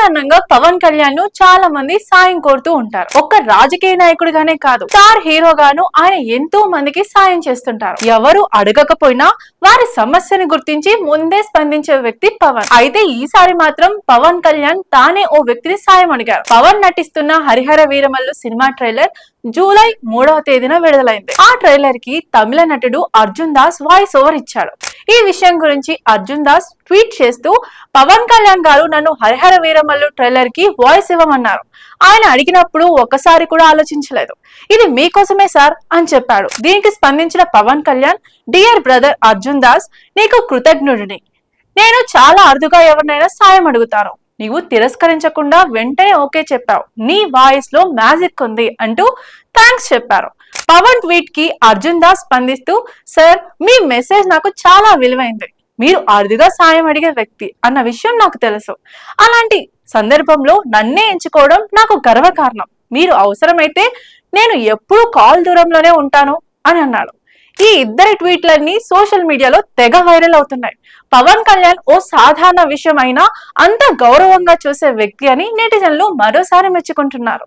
సాధారణంగా పవన్ కళ్యాణ్ ను చాలా మంది సాయం కోరుతూ ఉంటారు. ఒక రాజకీయ నాయకుడిగానే కాదు, స్టార్ హీరోగాను ఆయన ఎంతో మందికి సాయం చేస్తుంటారు. ఎవరు అడగకపోయినా వారి సమస్యను గుర్తించి ముందే స్పందించే వ్యక్తి పవన్. అయితే ఈసారి మాత్రం పవన్ కళ్యాణ్ తానే ఓ వ్యక్తిని సాయం అడిగారు. పవన్ నటిస్తున్న Harihara Veeramallu cinema trailer July 3వ తేదీన విడుదలైంది. ఆ ట్రైలర్ కి తమిళ నటుడు అర్జున్ దాస్ వాయిస్ ఓవర్ ఇచ్చాడు. ఈ విషయం గురించి అర్జున్ దాస్ ట్వీట్ చేస్తూ, పవన్ కళ్యాణ్ గారు నన్ను హరిహర వీరమల్లు ట్రైలర్ కి వాయిస్ ఇవ్వమన్నారు. ఆయన అడిగినప్పుడు ఒక్కసారి కూడా ఆలోచించలేదు. ఇది మీకోసమే సార్ అని చెప్పాడు. దీనికి స్పందించిన పవన్ కళ్యాణ్, డియర్ బ్రదర్ అర్జున్ దాస్, నీకు కృతజ్ఞుడిని. నేను చాలా అరుదుగా ఎవరినైనా సాయం అడుగుతాను. నీవు తిరస్కరించకుండా వెంటనే ఓకే చెప్పావు. నీ వాయిస్ లో మ్యాజిక్ ఉంది అంటూ థ్యాంక్స్ చెప్పారు. పవన్ ట్వీట్ కి అర్జున్ దాస్ స్పందిస్తూ, సార్ మీ మెసేజ్ నాకు చాలా విలువైంది. మీరు అరుదుగా సాయం అడిగే వ్యక్తి అన్న విషయం నాకు తెలుసు. అలాంటి సందర్భంలో నన్నే ఎంచుకోవడం నాకు గర్వకారణం. మీరు అవసరమైతే నేను ఎప్పుడూ కాల్ దూరంలోనే ఉంటాను అని అన్నాడు. ఈ ఇద్దరి ట్వీట్లన్నీ సోషల్ మీడియాలో తెగ వైరల్ అవుతున్నాయి. పవన్ కళ్యాణ్ ఓ సాధారణ విషయం అయినా అంత గౌరవంగా చూసే వ్యక్తి అని నెటిజన్లు మరోసారి మెచ్చుకుంటున్నారు.